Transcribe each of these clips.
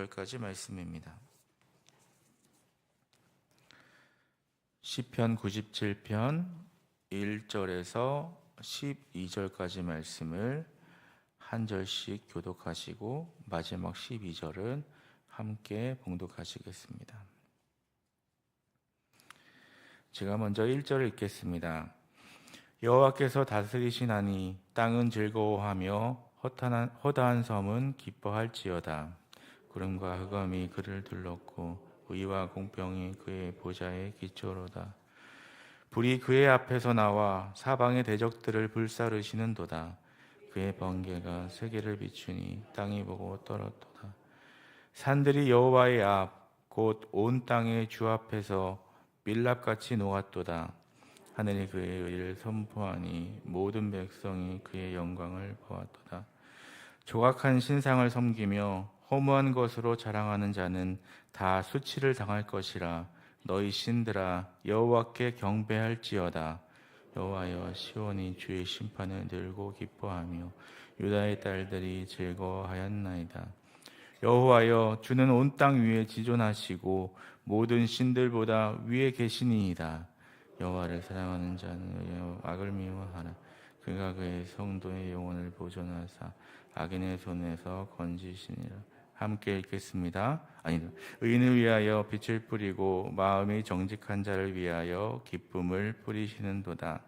12절까지 말씀입니다. 시편 97편 1절에서 12절까지 말씀을 한 절씩 교독하시고 마지막 12절은 함께 봉독하시겠습니다. 제가 먼저 1절을 읽겠습니다. 여호와께서 다스리시나니 땅은 즐거워하며 허다한 섬은 기뻐할지어다. 구름과 흑암이 그를 둘렀고 의와 공평이 그의 보좌의 기초로다. 불이 그의 앞에서 나와 사방의 대적들을 불사르시는도다. 그의 번개가 세계를 비추니 땅이 보고 떨었도다. 산들이 여호와의 앞 곧 온 땅의 주 앞에서 밀랍같이 녹았도다. 하늘이 그의 의를 선포하니 모든 백성이 그의 영광을 보았도다. 조각한 신상을 섬기며 허무한 것으로 자랑하는 자는 다 수치를 당할 것이라. 너희 신들아 여호와께 경배할지어다. 여호와여 시온이 주의 심판을 들고 기뻐하며 유다의 딸들이 즐거워하였나이다. 여호와여 주는 온 땅 위에 지존하시고 모든 신들보다 위에 계시니이다. 여호와를 사랑하는 자는 악을 미워하라. 그가 그의 성도의 영혼을 보존하사 악인의 손에서 건지시니라. 함께 읽겠습니다. 의인을 위하여 빛을 뿌리고 마음이 정직한 자를 위하여 기쁨을 뿌리시는도다.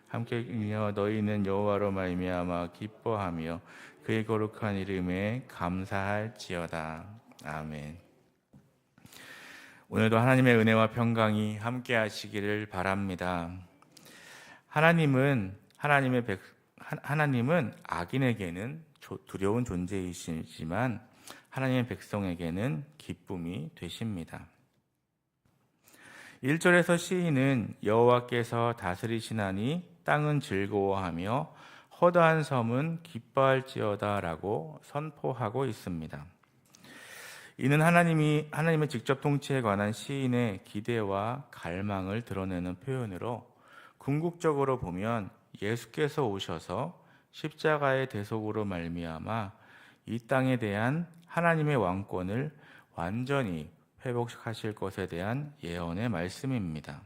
함께 읽으며 너희는 여호와로 말미암아 기뻐하며 그의 거룩한 이름에 감사할지어다. 아멘. 오늘도 하나님의 은혜와 평강이 함께 하시기를 바랍니다. 하나님은 악인에게는 두려운 존재이시지만 하나님의 백성에게는 기쁨이 되십니다. 1절에서 시인은 여호와께서 다스리시나니 땅은 즐거워하며 허다한 섬은 기뻐할지어다 라고 선포하고 있습니다. 이는 하나님의 직접 통치에 관한 시인의 기대와 갈망을 드러내는 표현으로 궁극적으로 보면 예수께서 오셔서 십자가의 대속으로 말미암아 이 땅에 대한 하나님의 왕권을 완전히 회복하실 것에 대한 예언의 말씀입니다.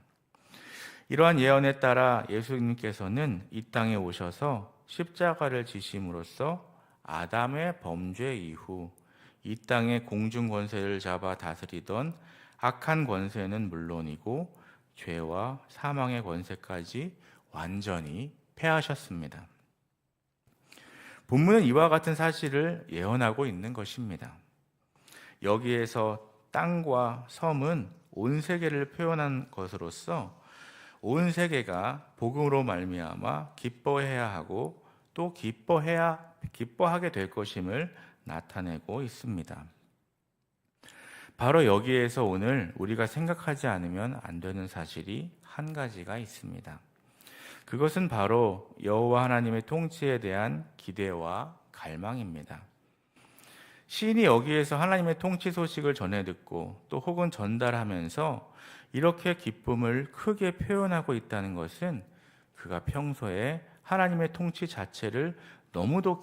이러한 예언에 따라 예수님께서는 이 땅에 오셔서 십자가를 지심으로써 아담의 범죄 이후 이 땅의 공중 권세를 잡아 다스리던 악한 권세는 물론이고 죄와 사망의 권세까지 완전히 패하셨습니다. 본문은 이와 같은 사실을 예언하고 있는 것입니다. 여기에서 땅과 섬은 온 세계를 표현한 것으로서 온 세계가 복음으로 말미암아 기뻐해야 하고 또 기뻐하게 될 것임을 나타내고 있습니다. 바로 여기에서 오늘 우리가 생각하지 않으면 안 되는 사실이 한 가지가 있습니다. 그것은 바로 여호와 하나님의 통치에 대한 기대와 갈망입니다. 시인이 여기에서 하나님의 통치 소식을 전해 듣고 또 혹은 전달하면서 이렇게 기쁨을 크게 표현하고 있다는 것은 그가 평소에 하나님의 통치 자체를 너무도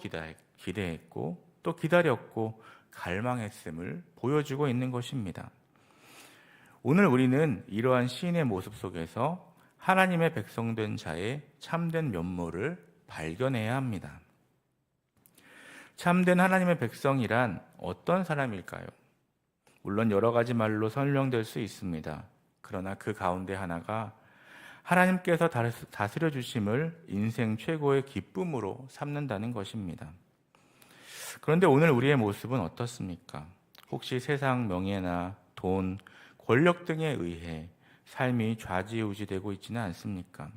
기대했고 또 기다렸고 갈망했음을 보여주고 있는 것입니다. 오늘 우리는 이러한 시인의 모습 속에서 하나님의 백성된 자의 참된 면모를 발견해야 합니다. 참된 하나님의 백성이란 어떤 사람일까요? 물론 여러 가지 말로 설명될 수 있습니다. 그러나 그 가운데 하나가 하나님께서 다스려 주심을 인생 최고의 기쁨으로 삼는다는 것입니다. 그런데 오늘 우리의 모습은 어떻습니까? 혹시 세상 명예나 돈, 권력 등에 의해 삶이 좌지우지되고 있지는 않습니까?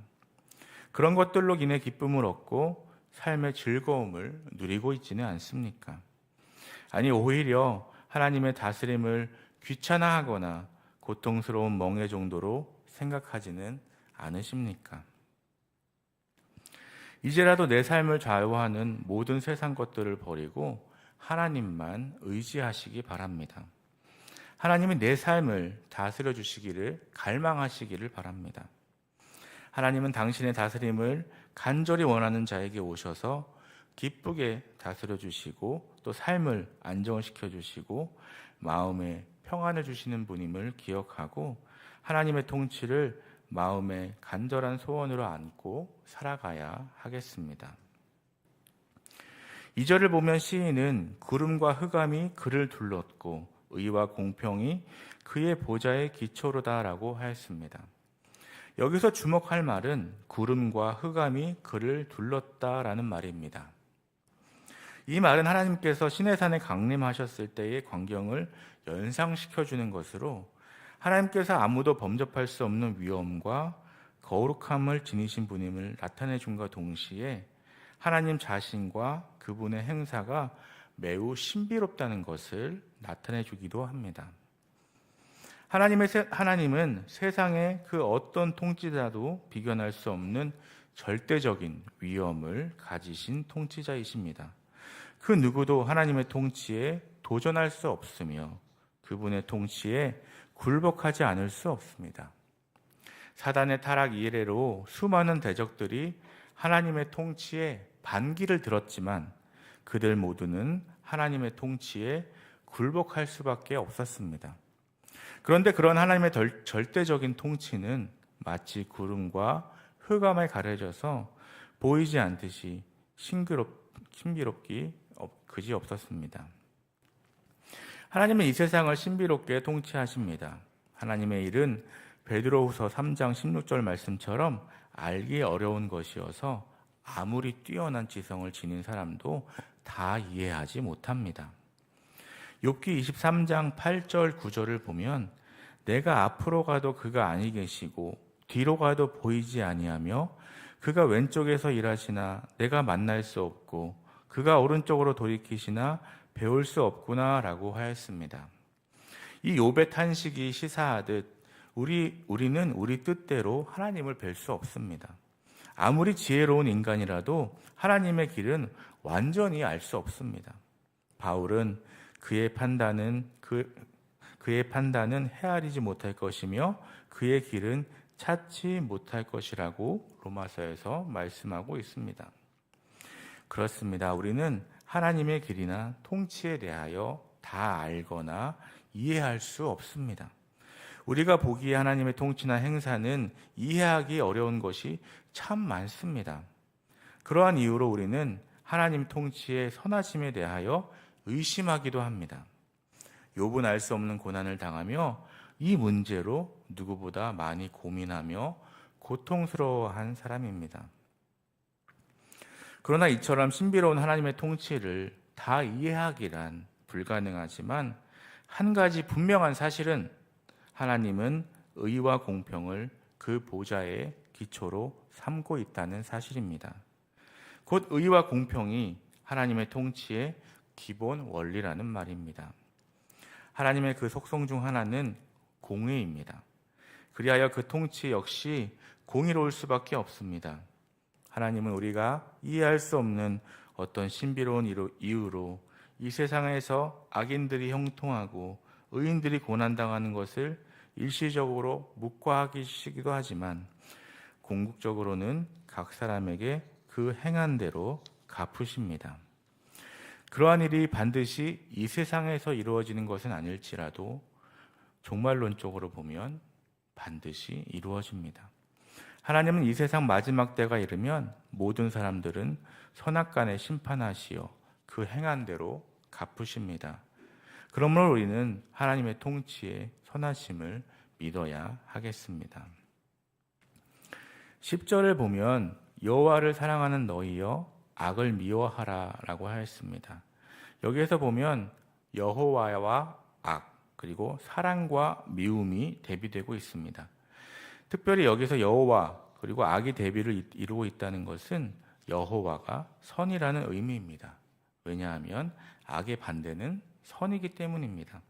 그런 것들로 인해 기쁨을 얻고 삶의 즐거움을 누리고 있지는 않습니까? 아니, 오히려 하나님의 다스림을 귀찮아하거나 고통스러운 멍해 정도로 생각하지는 않으십니까? 이제라도 내 삶을 좌우하는 모든 세상 것들을 버리고 하나님만 의지하시기 바랍니다. 하나님이 내 삶을 다스려 주시기를 갈망하시기를 바랍니다. 하나님은 당신의 다스림을 간절히 원하는 자에게 오셔서 기쁘게 다스려 주시고 또 삶을 안정시켜 주시고 마음에 평안을 주시는 분임을 기억하고 하나님의 통치를 마음의 간절한 소원으로 안고 살아가야 하겠습니다. 2절을 보면 시인은 구름과 흑암이 그를 둘렀고 의와 공평이 그의 보좌의 기초로다라고 하였습니다. 여기서 주목할 말은 구름과 흑암이 그를 둘렀다라는 말입니다. 이 말은 하나님께서 시내산에 강림하셨을 때의 광경을 연상시켜주는 것으로 하나님께서 아무도 범접할 수 없는 위엄과 거룩함을 지니신 분임을 나타내 준과 동시에 하나님 자신과 그분의 행사가 매우 신비롭다는 것을 나타내 주기도 합니다. 하나님은 세상의 그 어떤 통치자도 비견할 수 없는 절대적인 위엄을 가지신 통치자이십니다. 그 누구도 하나님의 통치에 도전할 수 없으며 그분의 통치에 굴복하지 않을 수 없습니다. 사단의 타락 이래로 수많은 대적들이 하나님의 통치에 반기를 들었지만 그들 모두는 하나님의 통치에 굴복할 수밖에 없었습니다. 그런데 그런 하나님의 절대적인 통치는 마치 구름과 흑암에 가려져서 보이지 않듯이 신비롭기 그지없었습니다. 하나님은 이 세상을 신비롭게 통치하십니다. 하나님의 일은 베드로후서 3장 16절 말씀처럼 알기 어려운 것이어서 아무리 뛰어난 지성을 지닌 사람도 다 이해하지 못합니다. 욥기 23장 8절 9절을 보면 내가 앞으로 가도 그가 아니 계시고 뒤로 가도 보이지 아니하며 그가 왼쪽에서 일하시나 내가 만날 수 없고 그가 오른쪽으로 돌이키시나 배울 수 없구나 라고 하였습니다. 이 욥의 탄식이 시사하듯 우리는 우리 뜻대로 하나님을 뵐 수 없습니다. 아무리 지혜로운 인간이라도 하나님의 길은 완전히 알 수 없습니다. 바울은 그의 판단은 헤아리지 못할 것이며 그의 길은 찾지 못할 것이라고 로마서에서 말씀하고 있습니다. 그렇습니다. 우리는 하나님의 길이나 통치에 대하여 다 알거나 이해할 수 없습니다. 우리가 보기에 하나님의 통치나 행사는 이해하기 어려운 것이 참 많습니다. 그러한 이유로 우리는 하나님 통치의 선하심에 대하여 의심하기도 합니다. 욥은 알 수 없는 고난을 당하며 이 문제로 누구보다 많이 고민하며 고통스러워한 사람입니다. 그러나 이처럼 신비로운 하나님의 통치를 다 이해하기란 불가능하지만 한 가지 분명한 사실은 하나님은 의와 공평을 그 보좌의 기초로 삼고 있다는 사실입니다. 곧 의와 공평이 하나님의 통치의 기본 원리라는 말입니다. 하나님의 그 속성 중 하나는 공의입니다. 그리하여 그 통치 역시 공의로울 수밖에 없습니다. 하나님은 우리가 이해할 수 없는 어떤 신비로운 이유로 이 세상에서 악인들이 형통하고 의인들이 고난당하는 것을 일시적으로 묵과하시기도 하지만 궁극적으로는 각 사람에게 그 행한 대로 갚으십니다. 그러한 일이 반드시 이 세상에서 이루어지는 것은 아닐지라도 종말론적으로 보면 반드시 이루어집니다. 하나님은 이 세상 마지막 때가 이르면 모든 사람들은 선악간에 심판하시어 그 행한 대로 갚으십니다. 그러므로 우리는 하나님의 통치의 선하심을 믿어야 하겠습니다. 10절을 보면 여호와를 사랑하는 너희여 악을 미워하라 라고 하였습니다. 여기에서 보면 여호와와 악 그리고 사랑과 미움이 대비되고 있습니다. 특별히 여기서 여호와 그리고 악이 대비를 이루고 있다는 것은 여호와가 선이라는 의미입니다. 왜냐하면 악의 반대는 선이기 때문입니다.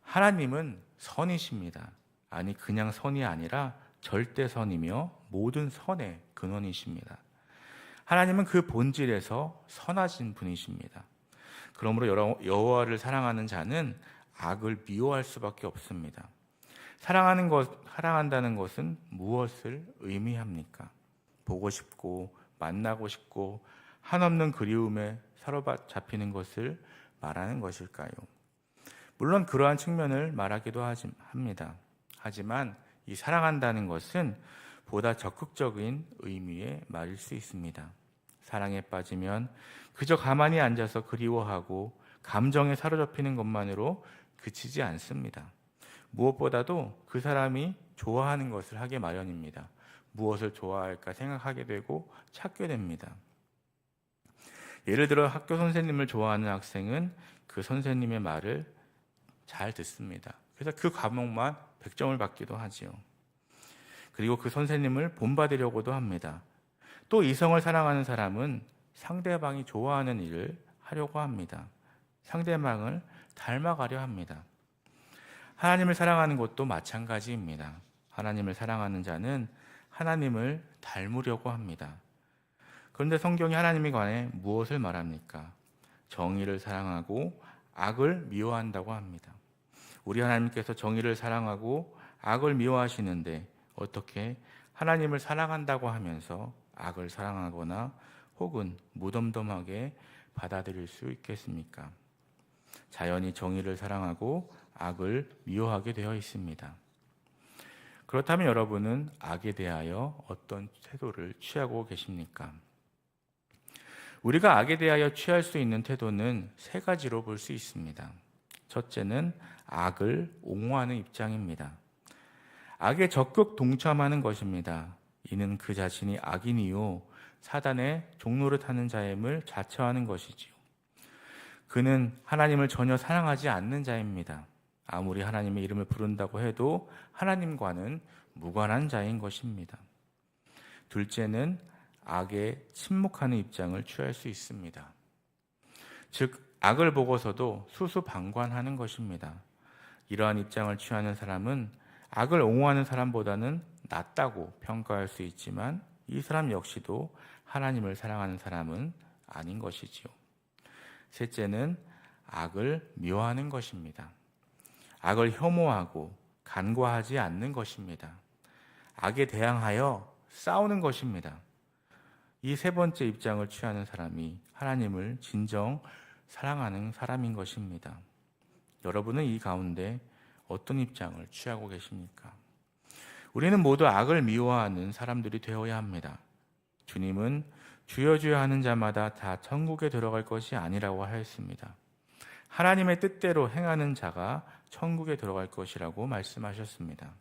하나님은 선이십니다. 아니 그냥 선이 아니라 절대 선이며 모든 선의 근원이십니다. 하나님은 그 본질에서 선하신 분이십니다. 그러므로 여호와를 사랑하는 자는 악을 미워할 수밖에 없습니다. 사랑한다는 것은 무엇을 의미합니까? 보고 싶고 만나고 싶고 한없는 그리움에 사로잡히는 것을 말하는 것일까요? 물론 그러한 측면을 말하기도 합니다. 하지만 이 사랑한다는 것은 보다 적극적인 의미의 말일 수 있습니다. 사랑에 빠지면 그저 가만히 앉아서 그리워하고 감정에 사로잡히는 것만으로 그치지 않습니다. 무엇보다도 그 사람이 좋아하는 것을 하게 마련입니다. 무엇을 좋아할까 생각하게 되고 찾게 됩니다. 예를 들어 학교 선생님을 좋아하는 학생은 그 선생님의 말을 잘 듣습니다. 그래서 그 과목만 100점을 받기도 하지요. 그리고 그 선생님을 본받으려고도 합니다. 또 이성을 사랑하는 사람은 상대방이 좋아하는 일을 하려고 합니다. 상대방을 닮아가려 합니다. 하나님을 사랑하는 것도 마찬가지입니다. 하나님을 사랑하는 자는 하나님을 닮으려고 합니다. 그런데 성경이 하나님에 관해 무엇을 말합니까? 정의를 사랑하고 악을 미워한다고 합니다. 우리 하나님께서 정의를 사랑하고 악을 미워하시는데 어떻게 하나님을 사랑한다고 하면서 악을 사랑하거나 혹은 무덤덤하게 받아들일 수 있겠습니까? 자연히 정의를 사랑하고 악을 미워하게 되어 있습니다. 그렇다면 여러분은 악에 대하여 어떤 태도를 취하고 계십니까? 우리가 악에 대하여 취할 수 있는 태도는 세 가지로 볼 수 있습니다. 첫째는 악을 옹호하는 입장입니다. 악에 적극 동참하는 것입니다. 이는 그 자신이 악인이요 사단의 종로를 타는 자임을 자처하는 것이지요. 그는 하나님을 전혀 사랑하지 않는 자입니다. 아무리 하나님의 이름을 부른다고 해도 하나님과는 무관한 자인 것입니다. 둘째는 악에 침묵하는 입장을 취할 수 있습니다. 즉 악을 보고서도 수수방관하는 것입니다. 이러한 입장을 취하는 사람은 악을 옹호하는 사람보다는 낫다고 평가할 수 있지만 이 사람 역시도 하나님을 사랑하는 사람은 아닌 것이지요. 셋째는 악을 미워하는 것입니다. 악을 혐오하고 간과하지 않는 것입니다. 악에 대항하여 싸우는 것입니다. 이 세 번째 입장을 취하는 사람이 하나님을 진정 사랑하는 사람인 것입니다. 여러분은 이 가운데 어떤 입장을 취하고 계십니까? 우리는 모두 악을 미워하는 사람들이 되어야 합니다. 주님은 주여 주여 하는 자마다 다 천국에 들어갈 것이 아니라고 하였습니다. 하나님의 뜻대로 행하는 자가 천국에 들어갈 것이라고 말씀하셨습니다.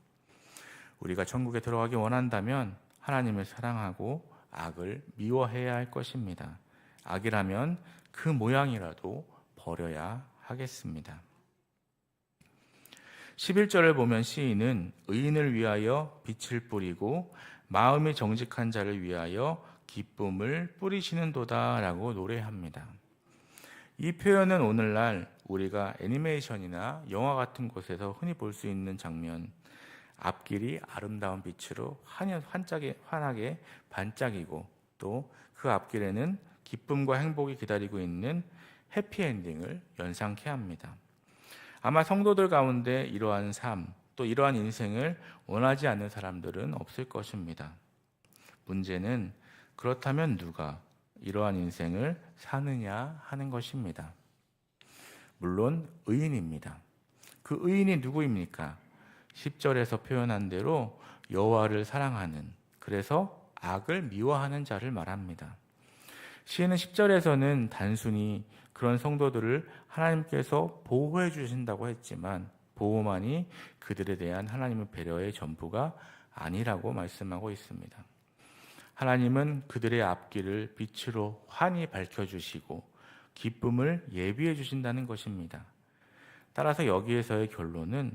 우리가 천국에 들어가기 원한다면 하나님을 사랑하고 악을 미워해야 할 것입니다. 악이라면 그 모양이라도 버려야 하겠습니다. 11절을 보면 시인은 의인을 위하여 빛을 뿌리고 마음이 정직한 자를 위하여 기쁨을 뿌리시는도다 라고 노래합니다. 이 표현은 오늘날 우리가 애니메이션이나 영화 같은 곳에서 흔히 볼 수 있는 장면, 앞길이 아름다운 빛으로 환하게 반짝이고 또 그 앞길에는 기쁨과 행복이 기다리고 있는 해피엔딩을 연상케 합니다. 아마 성도들 가운데 이러한 삶, 또 이러한 인생을 원하지 않는 사람들은 없을 것입니다. 문제는 그렇다면 누가 이러한 인생을 사느냐 하는 것입니다. 물론 의인입니다. 그 의인이 누구입니까? 10절에서 표현한 대로 여호와를 사랑하는, 그래서 악을 미워하는 자를 말합니다. 시인은 10절에서는 단순히 그런 성도들을 하나님께서 보호해 주신다고 했지만 보호만이 그들에 대한 하나님의 배려의 전부가 아니라고 말씀하고 있습니다. 하나님은 그들의 앞길을 빛으로 환히 밝혀주시고 기쁨을 예비해 주신다는 것입니다. 따라서 여기에서의 결론은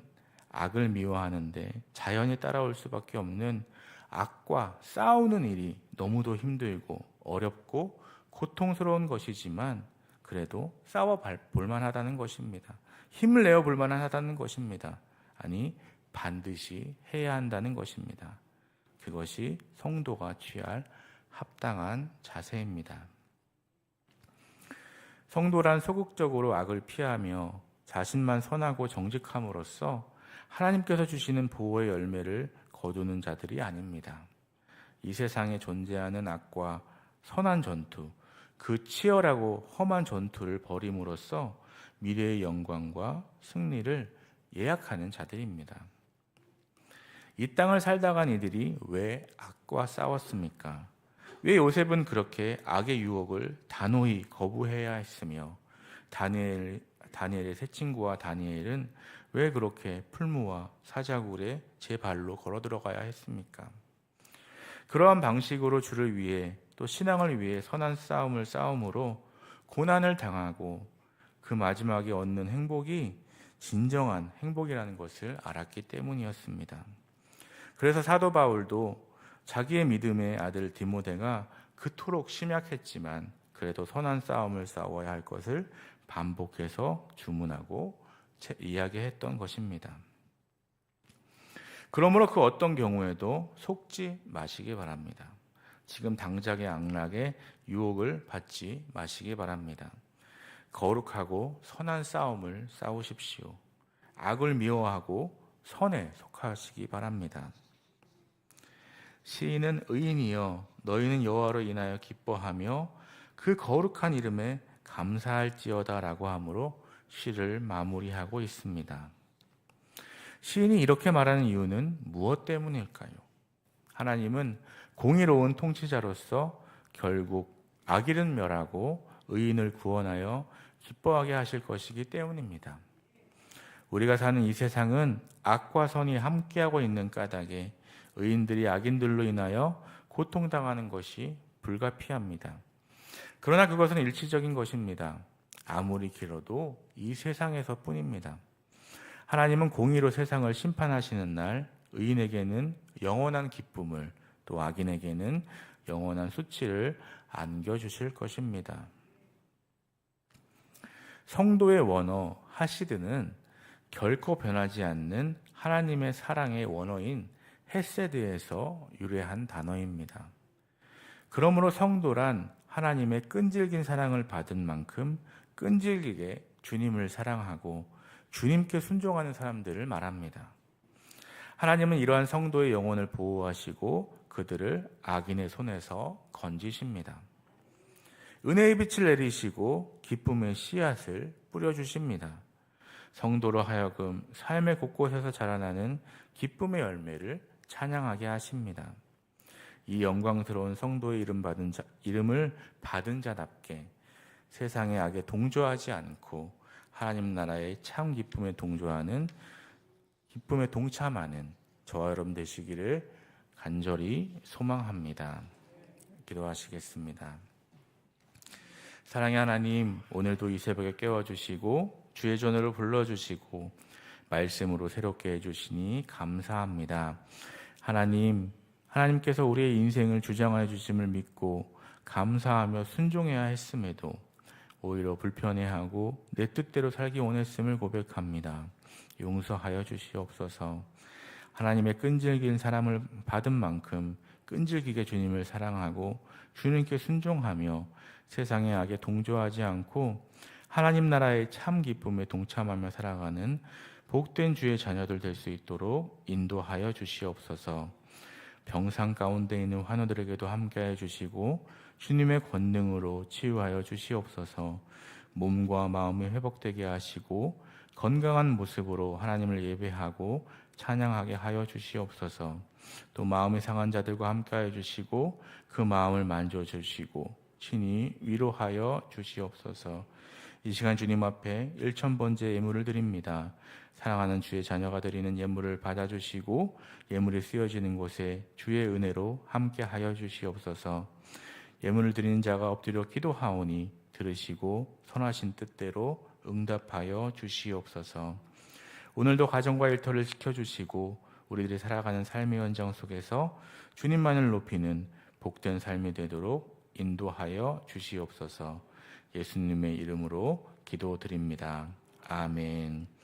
악을 미워하는데 자연히 따라올 수밖에 없는 악과 싸우는 일이 너무도 힘들고 어렵고 고통스러운 것이지만 그래도 싸워 볼만하다는 것입니다. 힘을 내어 볼만하다는 것입니다. 아니, 반드시 해야 한다는 것입니다. 그것이 성도가 취할 합당한 자세입니다. 성도란 소극적으로 악을 피하며 자신만 선하고 정직함으로써 하나님께서 주시는 보호의 열매를 거두는 자들이 아닙니다. 이 세상에 존재하는 악과 선한 전투, 그 치열하고 험한 전투를 벌임으로써 미래의 영광과 승리를 예약하는 자들입니다. 이 땅을 살다 간 이들이 왜 악과 싸웠습니까? 왜 요셉은 그렇게 악의 유혹을 단호히 거부해야 했으며 다니엘의 세 친구와 다니엘은 왜 그렇게 풀무와 사자굴에 제 발로 걸어 들어가야 했습니까? 그러한 방식으로 주를 위해 또 신앙을 위해 선한 싸움을 싸움으로 고난을 당하고 그 마지막에 얻는 행복이 진정한 행복이라는 것을 알았기 때문이었습니다. 그래서 사도 바울도 자기의 믿음의 아들 디모데가 그토록 심약했지만 그래도 선한 싸움을 싸워야 할 것을 반복해서 주문하고 이야기했던 것입니다. 그러므로 그 어떤 경우에도 속지 마시기 바랍니다. 지금 당장의 악락의 유혹을 받지 마시기 바랍니다. 거룩하고 선한 싸움을 싸우십시오. 악을 미워하고 선에 속하시기 바랍니다. 시인은 의인이여 너희는 여호와로 인하여 기뻐하며 그 거룩한 이름에 감사할지어다 라고 하므로 시를 마무리하고 있습니다. 시인이 이렇게 말하는 이유는 무엇 때문일까요? 하나님은 공의로운 통치자로서 결국 악인을 멸하고 의인을 구원하여 기뻐하게 하실 것이기 때문입니다. 우리가 사는 이 세상은 악과 선이 함께하고 있는 까닭에 의인들이 악인들로 인하여 고통당하는 것이 불가피합니다. 그러나 그것은 일시적인 것입니다. 아무리 길어도 이 세상에서 뿐입니다. 하나님은 공의로 세상을 심판하시는 날 의인에게는 영원한 기쁨을 또 악인에게는 영원한 수치를 안겨주실 것입니다. 성도의 원어 하시드는 결코 변하지 않는 하나님의 사랑의 원어인 헤세드에서 유래한 단어입니다. 그러므로 성도란 하나님의 끈질긴 사랑을 받은 만큼 끈질기게 주님을 사랑하고 주님께 순종하는 사람들을 말합니다. 하나님은 이러한 성도의 영혼을 보호하시고 그들을 악인의 손에서 건지십니다. 은혜의 빛을 내리시고 기쁨의 씨앗을 뿌려주십니다. 성도로 하여금 삶의 곳곳에서 자라나는 기쁨의 열매를 찬양하게 하십니다. 이 영광스러운 성도의 이름을 받은 자답게 세상의 악에 동조하지 않고 하나님 나라의 참 기쁨에 동참하는 저와 여러분 되시기를 간절히 소망합니다. 기도하시겠습니다. 사랑의 하나님, 오늘도 이 새벽에 깨워주시고 주의 전으로 불러주시고 말씀으로 새롭게 해주시니 감사합니다. 하나님께서 우리의 인생을 주장해 주심을 믿고 감사하며 순종해야 했음에도 오히려 불편해하고 내 뜻대로 살기 원했음을 고백합니다. 용서하여 주시옵소서. 하나님의 끈질긴 사랑을 받은 만큼 끈질기게 주님을 사랑하고 주님께 순종하며 세상의 악에 동조하지 않고 하나님 나라의 참 기쁨에 동참하며 살아가는 복된 주의 자녀들 될 수 있도록 인도하여 주시옵소서. 병상 가운데 있는 환우들에게도 함께해 주시고 주님의 권능으로 치유하여 주시옵소서. 몸과 마음이 회복되게 하시고 건강한 모습으로 하나님을 예배하고 찬양하게 하여 주시옵소서. 또 마음이 상한 자들과 함께해 주시고 그 마음을 만져주시고 친히 위로하여 주시옵소서. 이 시간 주님 앞에 1000번째 예물을 드립니다. 사랑하는 주의 자녀가 드리는 예물을 받아주시고 예물이 쓰여지는 곳에 주의 은혜로 함께하여 주시옵소서. 예물을 드리는 자가 엎드려 기도하오니 들으시고 선하신 뜻대로 응답하여 주시옵소서. 오늘도 가정과 일터를 지켜주시고 우리들이 살아가는 삶의 현장 속에서 주님만을 높이는 복된 삶이 되도록 인도하여 주시옵소서. 예수님의 이름으로 기도드립니다. 아멘.